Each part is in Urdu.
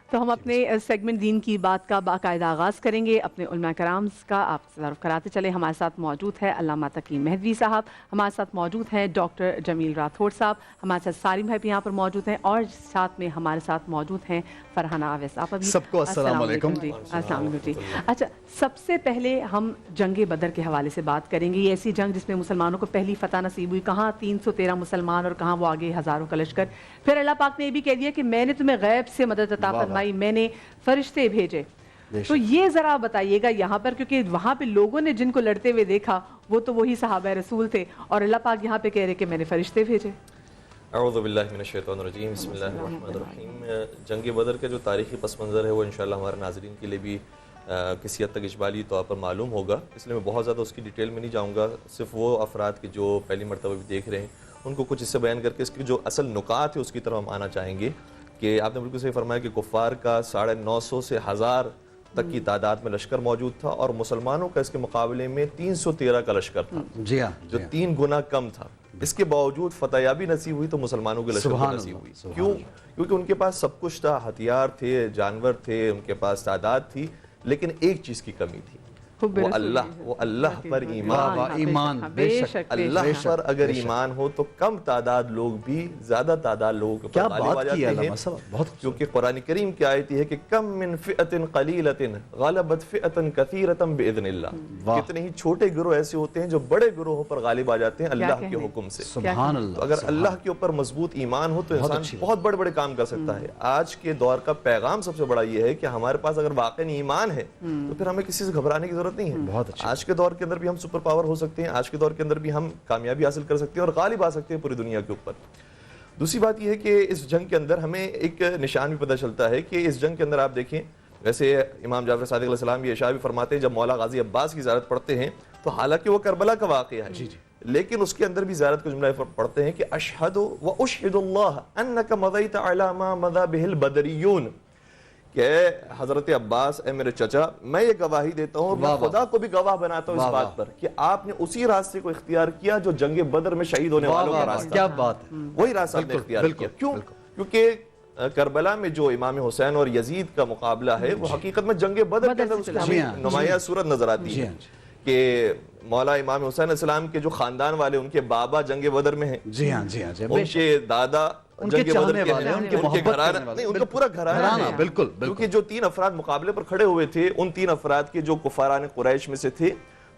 تو ہم اپنے سیگمنٹ دین کی بات کا باقاعدہ آغاز کریں گے اپنے علماء کرام کا آپ سے تعارف کراتے چلے. ہمارے ساتھ موجود ہے علامہ تقی مہدوی صاحب, ہمارے ساتھ موجود ہیں ڈاکٹر جمیل راٹھوڑ صاحب, ہمارے ساتھ سالم بھائی بھی یہاں پر موجود ہیں, اور ساتھ میں ہمارے ساتھ موجود ہیں فرحانہ آویس. آپ ابھی سب کو السلام علیکم. السلام علیکم جی. اچھا, سب سے پہلے ہم جنگ بدر کے حوالے سے بات کریں گے. یہ ایسی جنگ جس میں مسلمانوں کو پہلی فتح نصیب ہوئی, کہاں 313 مسلمان اور کہاں وہ آگے ہزاروں کا لشکر. پھر اللہ پاک نے یہ بھی کہہ دیا کہ میں نے تمہیں غیب سے مدد عطا فرمائی, میں نے فرشتے بھیجے. تو یہ ذرا بتائیے گا یہاں پر, کیونکہ وہاں پہ لوگوں نے جن کو لڑتے ہوئے دیکھا وہ تو وہی صحابہ رسول تھے, اور اللہ پاک یہاں پہ کہہ رہے کہ میں نے فرشتے بھیجے. اعوذ باللہ من الشیطان الرجیم, بسم اللہ الرحمن الرحیم. جنگ بدر کا جو تاریخی پس منظر ہے وہ انشاءاللہ ہمارے ناظرین کے لیے بھی کسی حد تک اجمالی طور پر معلوم ہوگا, اس لیے میں بہت زیادہ اس کی ڈیٹیل میں نہیں جاؤں گا. صرف وہ افراد کی جو پہلی مرتبہ بھی دیکھ رہے ہیں ان کو کچھ اس سے بیان کر کے اس کی جو اصل نکات ہے اس کی طرف ہم آنا چاہیں گے. کہ آپ نے بالکل صحیح فرمایا کہ کفار کا 950 سے 1000 تک کی تعداد میں لشکر موجود تھا, اور مسلمانوں کا اس کے مقابلے میں 313 کا لشکر تھا, جی ہاں, جو 3 گنا کم تھا. اس کے باوجود فتح یابی نصیب ہوئی تو مسلمانوں کے لشکر کو نصیب ہوئی. کیوں؟ کیونکہ ان کے پاس سب کچھ تھا, ہتھیار تھے, جانور تھے, ان کے پاس تعداد تھی, لیکن ایک چیز کی کمی تھی, وہ اللہ پر ایمان. بے شک اللہ پر اگر ایمان ہو تو کم تعداد لوگ بھی زیادہ تعداد لوگوں کے اوپر غالب آ جاتے ہیں. کیونکہ قرآن کریم کی آیت ہے کہ کم من فئۃ قلیلۃ غلبت فئۃ کثیرۃ باذن اللہ. کتنے ہی چھوٹے گروہ ایسے ہوتے ہیں جو بڑے گروہوں پر غالب آ جاتے ہیں اللہ کے حکم سے. سبحان اللہ. تو اگر اللہ کے اوپر مضبوط ایمان ہو تو انسان بہت بڑے بڑے کام کر سکتا ہے. آج کے دور کا پیغام سب سے بڑا یہ ہے کہ ہمارے پاس اگر واقعی ایمان ہے تو پھر ہمیں کسی سے گھبرانے کی ضرورت نہیں ہے. آج کے دور کے اندر بھی ہم سپر پاور ہو سکتے ہیں, آج کے دور کے اندر بھی ہم کامیابی حاصل کر سکتے ہیں اور غالب آ سکتے ہیں پوری دنیا کے اوپر. دوسری بات یہ ہے کہ اس جنگ کے اندر ہمیں ایک نشان بھی پتہ چلتا ہے کہ اس جنگ کے اندر آپ دیکھیں, ویسے امام جعفر صادق علیہ السلام یہ اشارہ بھی فرماتے ہیں جب مولا غازی عباس کی زیارت پڑھتے ہیں تو حالانکہ وہ کربلا کا واقعہ ہے, لیکن اس کے اندر بھی زیارت کا جملہ پڑھتے ہیں کہ اشہد و اشہد اللہ انک مضیت علی ما مضی بہ البدریون, کہ حضرت عباس اے میرے چچا میں یہ گواہی دیتا ہوں اور میں خدا کو بھی گواہ بناتا ہوں اس بات پر کہ آپ نے اسی راستے کو اختیار کیا جو جنگ بدر میں شہید ہونے والوں کا راستہ. کیا بات ہے, وہی راستہ آپ نے اختیار کیا. کیوں؟ کیونکہ کربلا میں جو امام حسین اور یزید کا مقابلہ ہے وہ حقیقت میں جنگ بدر کے اندر اس کی ہمیں نمایاں صورت نظر آتی ہے کہ مولا امام حسین علیہ السلام کے جو خاندان والے ان کے بابا جنگ بدر میں ہیں, جی ہاں, جی ہاں, ان کے دادا جنگ بدر کے ہیں, ان کے محبت نہیں, ان کا پورا گھرانہ ہے. بالکل, کیونکہ جو 3 افراد مقابلے پر کھڑے ہوئے تھے ان 3 افراد کے جو کفاران قریش میں سے تھے,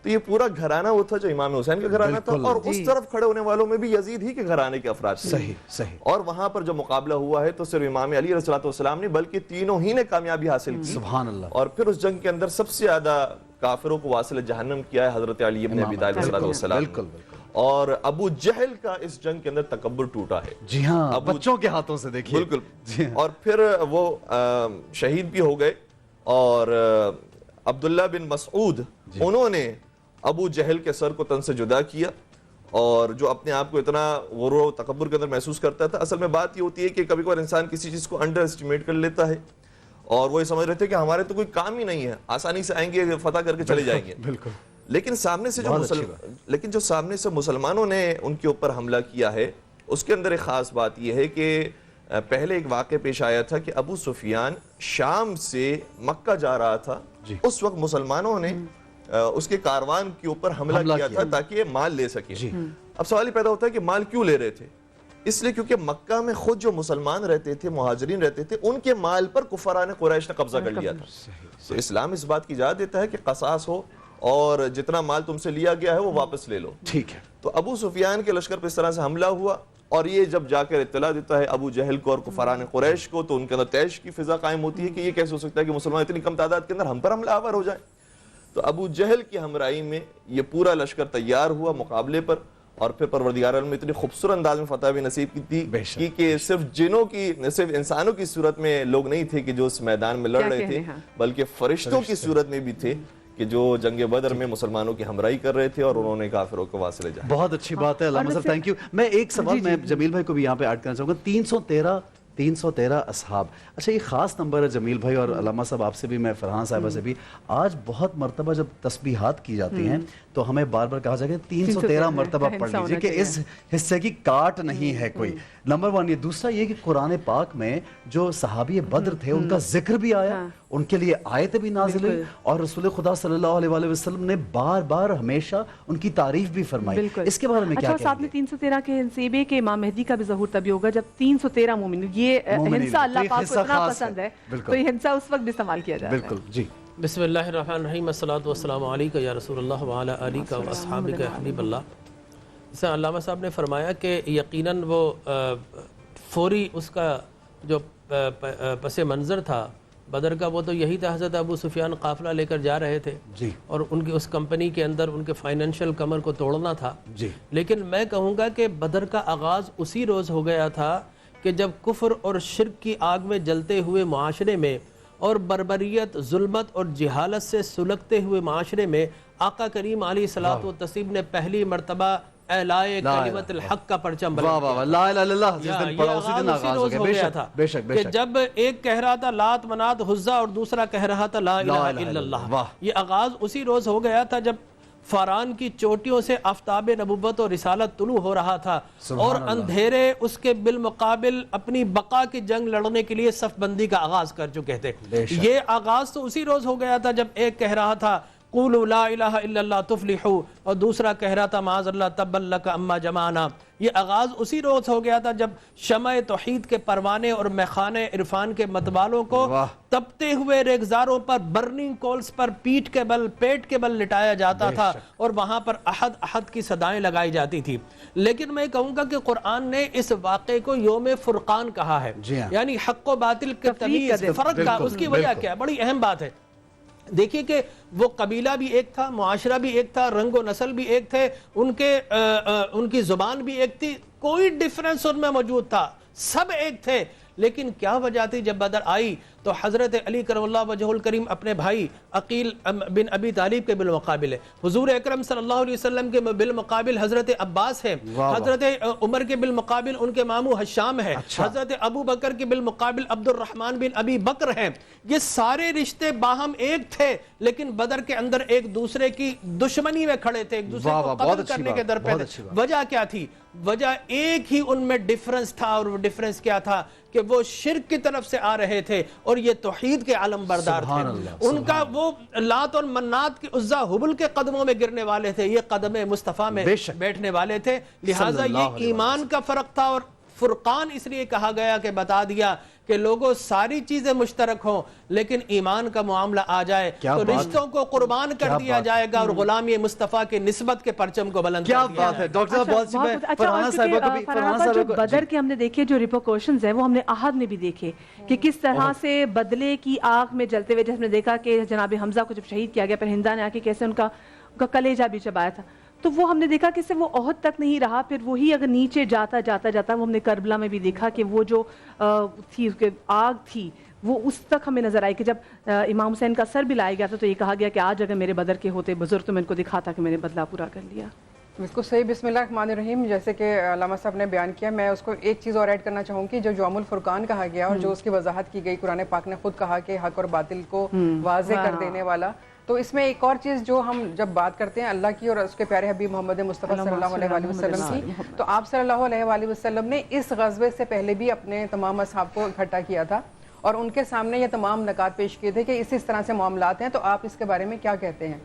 تو یہ پورا گھرانہ وہ تھا جو امام حسین کا گھرانہ تھا, اور اس طرف کھڑے ہونے والوں میں بھی یزید ہی کے گھرانے کے افراد تھے. صحیح. اور وہاں پر جو مقابلہ ہوا ہے تو صرف امام علی علیہ السلام نے بلکہ تینوں ہی نے کامیابی حاصل کی. سبحان اللہ. اور پھر اس جنگ کے اندر سب سے زیادہ کافروں کو واصل جہنم کیا ہے حضرت علی ابن ابی طالب علیہ السلام. بالکل. اور ابو جہل کا اس جنگ کے اندر تکبر ٹوٹا ہے. جی ہاں, بچوں کے ہاتھوں سے دیکھیے. بالکل. اور پھر وہ شہید بھی ہو گئے, اور عبداللہ بن مسعود انہوں نے ابو جہل کے سر کو تن سے جدا کیا, اور جو اپنے آپ کو اتنا غرور و تکبر کے اندر محسوس کرتا تھا. اصل میں بات یہ ہوتی ہے کہ کبھی کبھار انسان کسی چیز کو انڈر اسٹیمیٹ کر لیتا ہے, اور وہ یہ سمجھ رہے تھے کہ ہمارے تو کوئی کام ہی نہیں ہے, آسانی سے آئیں گے فتح کر کے چلے جائیں گے. بالکل. لیکن سامنے سے جو سامنے سے مسلمانوں نے ان کے اوپر حملہ کیا ہے اس کے اندر ایک خاص بات یہ ہے کہ پہلے ایک واقعہ پیش آیا تھا کہ ابو سفیان شام سے مکہ جا رہا تھا. اس وقت مسلمانوں نے اس کے کاروان کے اوپر حملہ کیا تھا تاکہ مال لے سکے. اب سوال یہ پیدا ہوتا ہے کہ مال کیوں لے رہے تھے؟ اس لیے کیونکہ مکہ میں خود جو مسلمان رہتے تھے, مہاجرین رہتے تھے, ان کے مال پر کفاران قریش نے قبضہ کر لیا تھا. تو اسلام اس بات کی اجازت دیتا ہے کہ قصاص ہو اور جتنا مال تم سے لیا گیا ہے وہ واپس لے لو. ٹھیک ہے. تو ابو سفیان کے لشکر پر اس طرح سے حملہ ہوا, اور یہ جب جا کر اطلاع دیتا ہے ابو جہل کو اور کفاران قریش کو, تو ان کے اندر تیش کی فضا قائم ہوتی ہے کہ یہ کیسے ہو سکتا ہے کہ مسلمان اتنی کم تعداد کے اندر ہم پر حملہ آور ہو جائے. تو ابو جہل کی ہمراہی میں یہ پورا لشکر تیار ہوا مقابلے پر, اور پھر پروردگار عالم میں اتنی خوبصورت انداز میں فتح بھی نصیب کی تھی کہ صرف جنوں کی, صرف انسانوں کی صورت میں لوگ نہیں تھے کہ جو اس میدان میں لڑ رہے تھے, بلکہ فرشتوں کی صورت میں بھی تھے کہ جو جنگ بدر میں مسلمانوں کی ہمراہی کر رہے تھے, اور انہوں نے کافروں کو واصل جہاں. بہت اچھی بات ہے علامہ صاحب, تھینک یو. میں ایک سوال میں جمیل بھائی کو بھی یہاں پہ ایڈ کرنا چاہوں گا. 313 313 اصحاب. اچھا یہ خاص نمبر ہے جمیل بھائی اور علامہ صاحب آپ سے بھی, میں فرحان صاحبہ سے بھی. آج بہت مرتبہ جب تسبیحات کی جاتی ہیں تو ہمیں بار بار کہا جائے کہ 313 مرتبہ پڑھ لیجیے کہ اس حصے کی کاٹ نہیں ہے کوئی. نمبر 1 یہ. دوسرا یہ کہ قرآن پاک میں جو صحابی بدر تھے ان کا ذکر بھی آیا, ان کے لیے آیتیں بھی نازل ہوئی, اور رسول خدا صلی اللہ علیہ وآلہ وسلم نے بار بار ہمیشہ ان کی تعریف بھی فرمائی. اس کے بارے میں کیا کہیں گے؟ ساتھ میں 313 کے نصیبے کہ امام مہدی کا بھی ظہور تبھی ہوگا جب 313 مومن, یہ ہنسا اللہ پاک کو اتنا پسند ہے تو یہ ہنسا اس وقت بھی استعمال کیا جائے. بالکل جی. بسم اللہ الرحمن الرحیم. الصلاۃ والسلام علیکہ یا رسول اللہ وعلی آلہ و اصحابہ یا حبیب اللہ. جیسے علامہ صاحب نے فرمایا کہ یقیناً وہ فوری اس کا جو پس منظر تھا بدر کا وہ تو یہی تھا, حضرت ابو سفیان قافلہ لے کر جا رہے تھے جی, اور ان کی اس کمپنی کے اندر ان کے فائنینشیل کمر کو توڑنا تھا جی. لیکن میں کہوں گا کہ بدر کا آغاز اسی روز ہو گیا تھا کہ جب کفر اور شرک کی آگ میں جلتے ہوئے معاشرے میں اور بربریت, ظلمت اور جہالت سے سلگتے ہوئے معاشرے میں آقا کریم علیہ الصلوۃ والتسلیم نے پہلی مرتبہ اعلائے کلمت الحق کا پرچم بلند کیا. لا الہ الا اللہ جس دن پڑھا اسی دن آغاز ہو گیا تھا. بے شک کہ جب ایک کہہ رہا تھا لات منات عزا اور دوسرا کہہ رہا تھا لا الہ الا اللہ. یہ آغاز اسی روز ہو گیا تھا جب فاران کی چوٹیوں سے آفتاب نبوت اور رسالت طلوع ہو رہا تھا اور اندھیرے اس کے بالمقابل اپنی بقا کی جنگ لڑنے کے لیے صف بندی کا آغاز کر چکے تھے. یہ آغاز تو اسی روز ہو گیا تھا جب ایک کہہ رہا تھا قولوا لا الہ الا اللہ تفلحوا اور دوسرا کہہ رہا تھا معاذ اللہ تبا لک اما جمعنا. یہ آغاز اسی روز ہو گیا تھا جب شمع توحید کے پروانے اور میخانے عرفان کے متوالوں کو تپتے ہوئے ریگزاروں پر, برننگ کولز پر پیٹ کے بل, پیٹ کے بل لٹایا جاتا تھا اور وہاں پر احد احد کی صدائیں لگائی جاتی تھی. لیکن میں کہوں گا کہ قرآن نے اس واقعے کو یوم فرقان کہا ہے, یعنی حق و باطل کے تمیز فرق کا. اس کی وجہ کیا ہے؟ بڑی اہم بات ہے. دیکھیے کہ وہ قبیلہ بھی ایک تھا, معاشرہ بھی ایک تھا, رنگ و نسل بھی ایک تھے, ان کی زبان بھی ایک تھی, کوئی ڈیفرنس ان میں موجود تھا, سب ایک تھے. لیکن کیا وجہ تھی جب بدر آئی تو حضرت علی کرم اللہ وجہ الکریم اپنے بھائی عقیل بن ابی طالب کے بالمقابل ہے, حضور اکرم صلی اللہ علیہ وسلم کے بالمقابل حضرت عباس ہے, حضرت عمر کے بالمقابل ان کے ماموں حشام ہے, حضرت ابو بکر کے بالمقابل عبد الرحمن بن ابی بکر ہیں. یہ سارے رشتے باہم ایک تھے لیکن بدر کے اندر ایک دوسرے کی دشمنی میں کھڑے تھے, ایک دوسرے کو قتل کرنے کے درپے تھے. وجہ کیا تھی؟ وجہ ایک ہی ان میں ڈیفرنس تھا, اور وہ ڈیفرنس کیا تھا کہ وہ شرک کی طرف سے آ رہے تھے اور یہ توحید کے علم بردار تھے. ان کا وہ لات اور منات کی عزا حبل کے قدموں میں گرنے والے تھے, یہ قدم مصطفیٰ میں بیٹھنے والے تھے. لہٰذا یہ ایمان کا فرق تھا, اور فرقان اس لیے کہا گیا کہ بتا دیا کہ لوگوں ساری چیزیں مشترک ہوں لیکن ایمان کا معاملہ آ جائے تو رشتوں کو قربان کر دیا جائے گا اور غلامی مصطفیٰ کے نسبت کے پرچم کو بلند کر دیا جائے گا. کیا بات ہے ڈاکٹر صاحب, بہت سی فرحانہ صاحبہ کو بھی, فرحانہ صاحبہ کو بدر کے ہم نے دیکھے جو ریپرکوشنز ہیں وہ ہم نے احد میں بھی دیکھے کہ کس طرح سے بدلے کی آگ میں جلتے ہوئے, جیسے ہم نے دیکھا کہ جناب حمزہ کو جب شہید کیا گیا پھر ہندا نے آ کے کیسے ان کا کلیجہ بھی چبایا تھا, تو وہ ہم نے دیکھا کہ صرف وہ احد تک نہیں رہا, پھر وہی اگر نیچے جاتا جاتا جاتا وہ ہم نے کربلا میں بھی دیکھا کہ وہ جو تھی آگ تھی وہ اس تک ہمیں نظر آئی کہ جب امام حسین کا سر بھی لایا گیا تھا تو یہ کہا گیا کہ آج اگر میرے بدر کے ہوتے بزرگ تو میں ان کو دکھاتا کہ میں نے بدلہ پورا کر لیا. بالکل صحیح. بسم اللہ الرحمن الرحیم. جیسے کہ علامہ صاحب نے بیان کیا, میں اس کو ایک چیز اور ایڈ کرنا چاہوں گی. جو یوم الفرقان کہا گیا اور جو اس کی وضاحت کی گئی, قرآن پاک نے خود کہا کہ حق اور باطل کو واضح کر دینے والا. تو اس میں ایک اور چیز جو ہم جب بات کرتے ہیں اللہ کی اور اس کے پیارے حبیب محمد مصطفیٰ صلی اللہ علیہ وآلہ وسلم کی, تو آپ صلی اللہ علیہ وآلہ وسلم نے اس غزوے سے پہلے بھی اپنے تمام اصحاب کو اکٹھا کیا تھا اور ان کے سامنے یہ تمام نکات پیش کیے تھے کہ اس طرح سے معاملات ہیں, تو آپ اس کے بارے میں کیا کہتے ہیں؟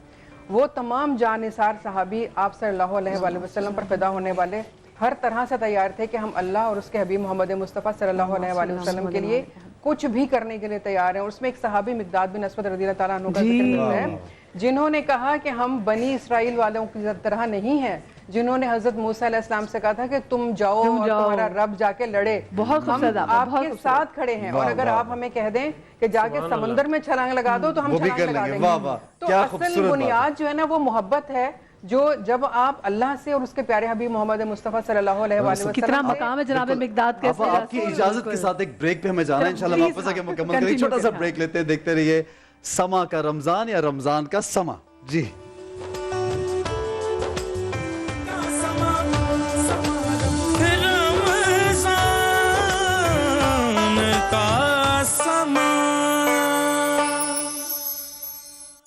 وہ تمام جانثار صحابی آپ صلی اللہ علیہ وآلہ وسلم پر فدا ہونے والے ہر طرح سے تیار تھے کہ ہم اللہ اور اس کے حبیب محمد مصطفیٰ صلی اللہ علیہ وآلہ وسلم کے لیے کچھ بھی کرنے کے لیے تیار ہیں. اور اس میں ایک صحابی مقداد بن اسود رضی اللہ تعالیٰ عنہ کا ذکر ملتا ہے جنہوں نے کہا کہ ہم بنی اسرائیل والوں کی طرح نہیں ہیں, جنہوں نے حضرت موسیٰ علیہ السلام سے کہا تھا کہ تم جاؤ اور تمہارا رب جا کے لڑے, ہم آپ کے ساتھ کھڑے ہیں, اور اگر آپ ہمیں کہہ دیں کہ جا کے سمندر میں چھلانگ لگا دو تو ہم چھلانگ لگا دیں گے. تو اصل بنیاد جو ہے نا وہ محبت ہے, جو جب آپ اللہ سے اور اس کے پیارے حبیب محمد مصطفیٰ صلی اللہ علیہ وآلہ وسلم کتنا مقام ہے جناب مقداد کے. آپ کی اجازت کے ساتھ ایک بریک پہ ہمیں جانا ہے, انشاءاللہ واپس آ کے مکمل کریں. چھوٹا سا بریک لیتے ہیں, دیکھتے رہیے سما کا رمضان یا رمضان کا سما. جی